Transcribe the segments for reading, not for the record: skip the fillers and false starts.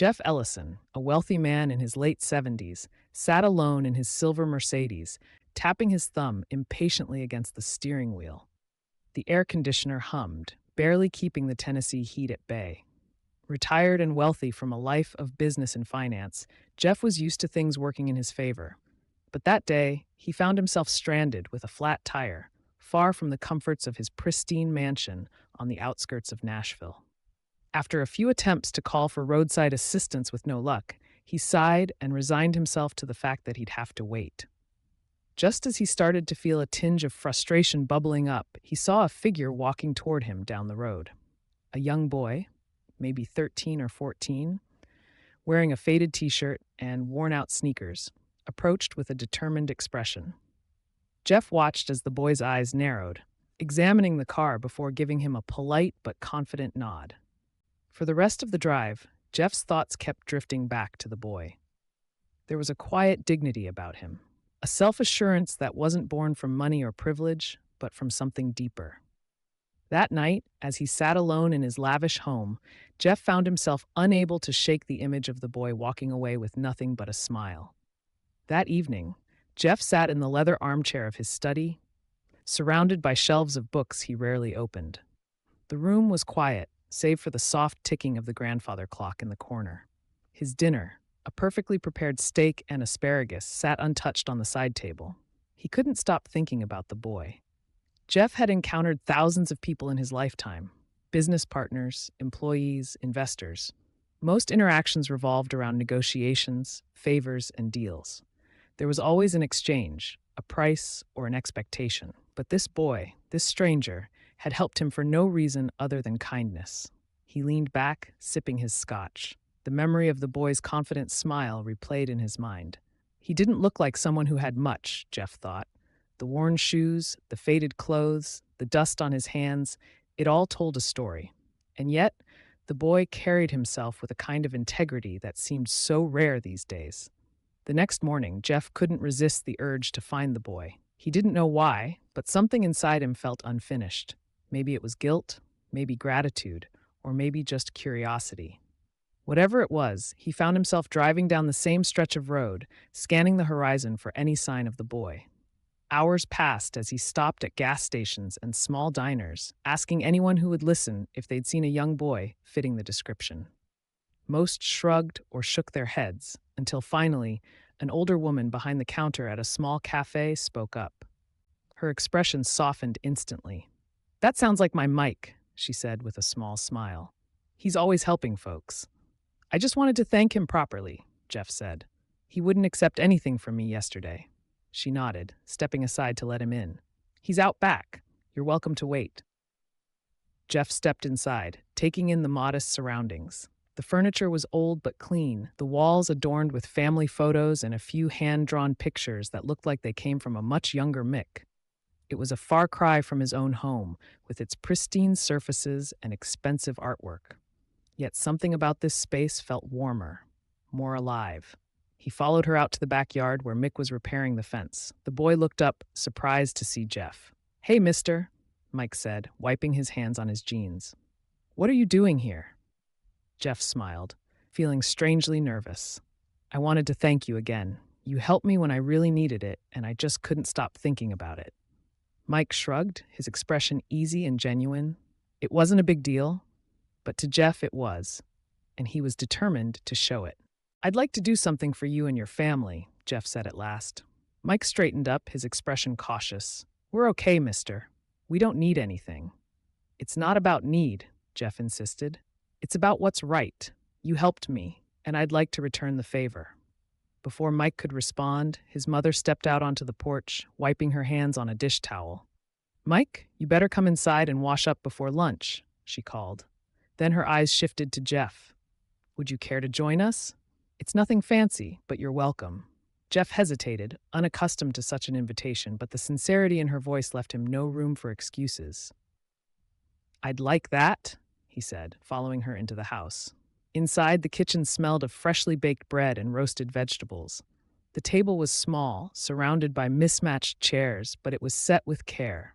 Jeff Ellison, a wealthy man in his late 70s, sat alone in his silver Mercedes, tapping his thumb impatiently against the steering wheel. The air conditioner hummed, barely keeping the Tennessee heat at bay. Retired and wealthy from a life of business and finance, Jeff was used to things working in his favor. But that day, he found himself stranded with a flat tire, far from the comforts of his pristine mansion on the outskirts of Nashville. After a few attempts to call for roadside assistance with no luck, he sighed and resigned himself to the fact that he'd have to wait. Just as he started to feel a tinge of frustration bubbling up, he saw a figure walking toward him down the road. A young boy, maybe 13 or 14, wearing a faded t-shirt and worn-out sneakers, approached with a determined expression. Jeff watched as the boy's eyes narrowed, examining the car before giving him a polite but confident nod. For the rest of the drive, Jeff's thoughts kept drifting back to the boy. There was a quiet dignity about him, a self-assurance that wasn't born from money or privilege, but from something deeper. That night, as he sat alone in his lavish home, Jeff found himself unable to shake the image of the boy walking away with nothing but a smile. That evening, Jeff sat in the leather armchair of his study, surrounded by shelves of books he rarely opened. The room was quiet, save for the soft ticking of the grandfather clock in the corner. His dinner, a perfectly prepared steak and asparagus, sat untouched on the side table. He couldn't stop thinking about the boy. Jeff had encountered thousands of people in his lifetime: business partners, employees, investors. Most interactions revolved around negotiations, favors, and deals. There was always an exchange, a price, or an expectation. But this boy, this stranger, had helped him for no reason other than kindness. He leaned back, sipping his scotch. The memory of the boy's confident smile replayed in his mind. He didn't look like someone who had much, Jeff thought. The worn shoes, the faded clothes, the dust on his hands, it all told a story. And yet, the boy carried himself with a kind of integrity that seemed so rare these days. The next morning, Jeff couldn't resist the urge to find the boy. He didn't know why, but something inside him felt unfinished. Maybe it was guilt, maybe gratitude, or maybe just curiosity. Whatever it was, he found himself driving down the same stretch of road, scanning the horizon for any sign of the boy. Hours passed as he stopped at gas stations and small diners, asking anyone who would listen if they'd seen a young boy fitting the description. Most shrugged or shook their heads, until finally, an older woman behind the counter at a small cafe spoke up. Her expression softened instantly. "That sounds like my Mike," she said with a small smile. "He's always helping folks." "I just wanted to thank him properly," Jeff said. "He wouldn't accept anything from me yesterday." She nodded, stepping aside to let him in. "He's out back. You're welcome to wait." Jeff stepped inside, taking in the modest surroundings. The furniture was old but clean, the walls adorned with family photos and a few hand-drawn pictures that looked like they came from a much younger Mick. It was a far cry from his own home, with its pristine surfaces and expensive artwork. Yet something about this space felt warmer, more alive. He followed her out to the backyard where Mick was repairing the fence. The boy looked up, surprised to see Jeff. "Hey, mister," Mike said, wiping his hands on his jeans. "What are you doing here?" Jeff smiled, feeling strangely nervous. "I wanted to thank you again. You helped me when I really needed it, and I just couldn't stop thinking about it." Mike shrugged, his expression easy and genuine. It wasn't a big deal, but to Jeff it was, and he was determined to show it. "I'd like to do something for you and your family," Jeff said at last. Mike straightened up, his expression cautious. "We're okay, mister. We don't need anything." "It's not about need," Jeff insisted. "It's about what's right. You helped me, and I'd like to return the favor." Before Mike could respond, his mother stepped out onto the porch, wiping her hands on a dish towel. "Mike, you better come inside and wash up before lunch," she called. Then her eyes shifted to Jeff. "Would you care to join us? It's nothing fancy, but you're welcome." Jeff hesitated, unaccustomed to such an invitation, but the sincerity in her voice left him no room for excuses. "I'd like that," he said, following her into the house. Inside, the kitchen smelled of freshly baked bread and roasted vegetables. The table was small, surrounded by mismatched chairs, but it was set with care.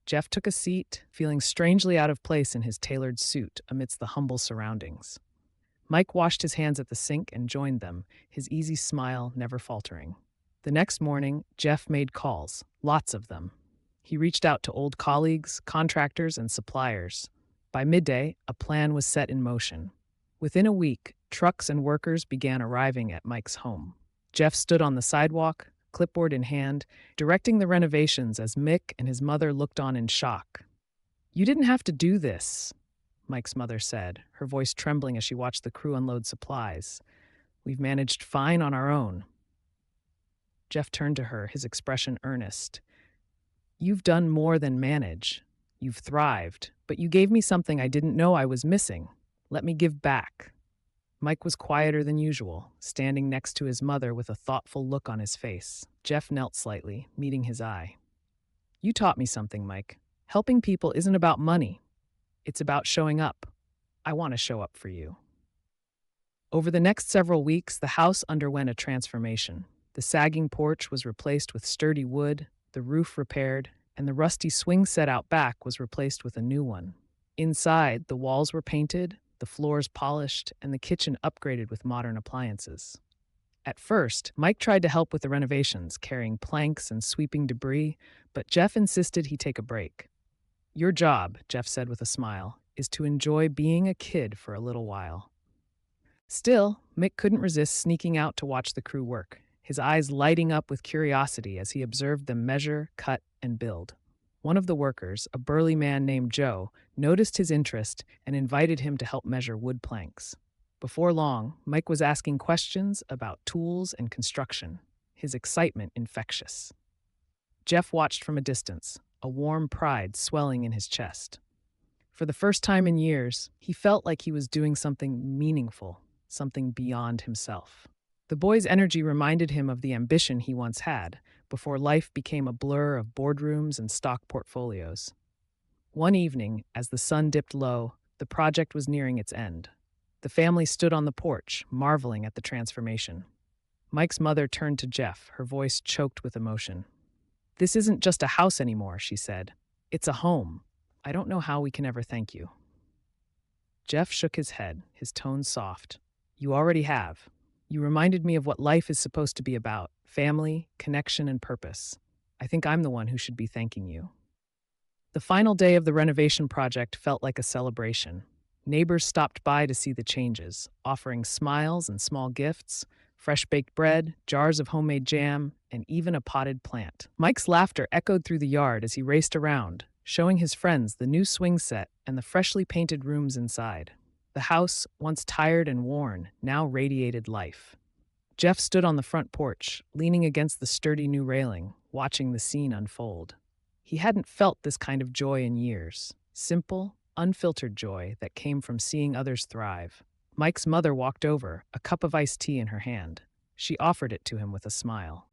Jeff took a seat, feeling strangely out of place in his tailored suit amidst the humble surroundings. Mike washed his hands at the sink and joined them, his easy smile never faltering. The next morning, Jeff made calls, lots of them. He reached out to old colleagues, contractors, and suppliers. By midday, a plan was set in motion. Within a week, trucks and workers began arriving at Mike's home. Jeff stood on the sidewalk, clipboard in hand, directing the renovations as Mick and his mother looked on in shock. "You didn't have to do this," Mike's mother said, her voice trembling as she watched the crew unload supplies. "We've managed fine on our own." Jeff turned to her, his expression earnest. "You've done more than manage. You've thrived, but you gave me something I didn't know I was missing. Let me give back." Mike was quieter than usual, standing next to his mother with a thoughtful look on his face. Jeff knelt slightly, meeting his eye. "You taught me something, Mike. Helping people isn't about money. It's about showing up. I want to show up for you." Over the next several weeks, the house underwent a transformation. The sagging porch was replaced with sturdy wood, the roof repaired, and the rusty swing set out back was replaced with a new one. Inside, the walls were painted, the floors polished, and the kitchen upgraded with modern appliances. At first, Mike tried to help with the renovations, carrying planks and sweeping debris, but Jeff insisted he take a break. "Your job," Jeff said with a smile, "is to enjoy being a kid for a little while." Still, Mick couldn't resist sneaking out to watch the crew work, his eyes lighting up with curiosity as he observed them measure, cut, and build. One of the workers, a burly man named Joe, noticed his interest and invited him to help measure wood planks. Before long, Mike was asking questions about tools and construction, his excitement infectious. Jeff watched from a distance, a warm pride swelling in his chest. For the first time in years, he felt like he was doing something meaningful, something beyond himself. The boy's energy reminded him of the ambition he once had, before life became a blur of boardrooms and stock portfolios. One evening, as the sun dipped low, the project was nearing its end. The family stood on the porch, marveling at the transformation. Mike's mother turned to Jeff, her voice choked with emotion. "This isn't just a house anymore," she said. "It's a home. I don't know how we can ever thank you." Jeff shook his head, his tone soft. "You already have. You reminded me of what life is supposed to be about: family, connection, and purpose. I think I'm the one who should be thanking you." The final day of the renovation project felt like a celebration. Neighbors stopped by to see the changes, offering smiles and small gifts, fresh baked bread, jars of homemade jam, and even a potted plant. Mike's laughter echoed through the yard as he raced around, showing his friends the new swing set and the freshly painted rooms inside. The house, once tired and worn, now radiated life. Jeff stood on the front porch, leaning against the sturdy new railing, watching the scene unfold. He hadn't felt this kind of joy in years. Simple, unfiltered joy that came from seeing others thrive. Mike's mother walked over, a cup of iced tea in her hand. She offered it to him with a smile.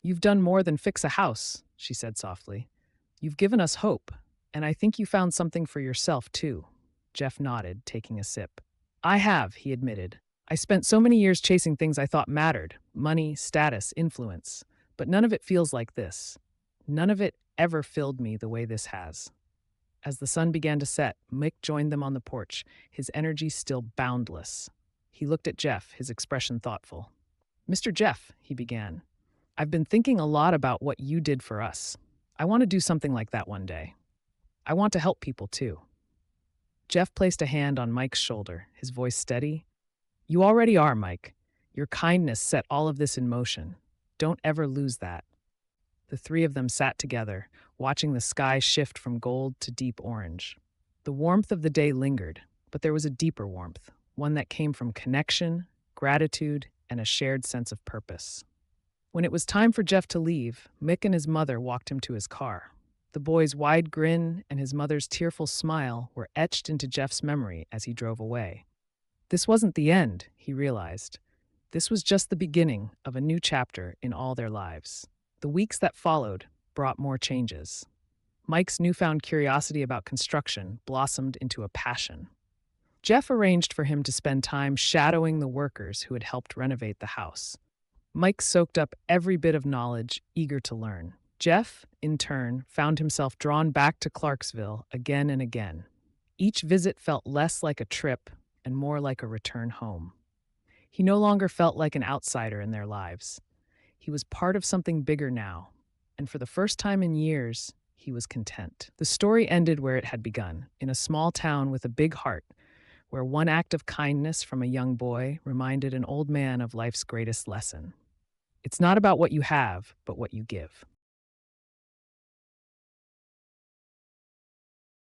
"You've done more than fix a house," she said softly. "You've given us hope, and I think you found something for yourself, too." Jeff nodded, taking a sip. "I have," he admitted. "I spent so many years chasing things I thought mattered: money, status, influence. But none of it feels like this. None of it ever filled me the way this has." As the sun began to set, Mick joined them on the porch, his energy still boundless. He looked at Jeff, his expression thoughtful. "Mr. Jeff," he began, "I've been thinking a lot about what you did for us. I want to do something like that one day. I want to help people, too." Jeff placed a hand on Mike's shoulder, his voice steady. "You already are, Mike. Your kindness set all of this in motion. Don't ever lose that." The three of them sat together, watching the sky shift from gold to deep orange. The warmth of the day lingered, but there was a deeper warmth, one that came from connection, gratitude, and a shared sense of purpose. When it was time for Jeff to leave, Mick and his mother walked him to his car. The boy's wide grin and his mother's tearful smile were etched into Jeff's memory as he drove away. This wasn't the end, he realized. This was just the beginning of a new chapter in all their lives. The weeks that followed brought more changes. Mike's newfound curiosity about construction blossomed into a passion. Jeff arranged for him to spend time shadowing the workers who had helped renovate the house. Mike soaked up every bit of knowledge, eager to learn. Jeff, in turn, found himself drawn back to Clarksville again and again. Each visit felt less like a trip and more like a return home. He no longer felt like an outsider in their lives. He was part of something bigger now, and for the first time in years, he was content. The story ended where it had begun, in a small town with a big heart, where one act of kindness from a young boy reminded an old man of life's greatest lesson. It's not about what you have, but what you give.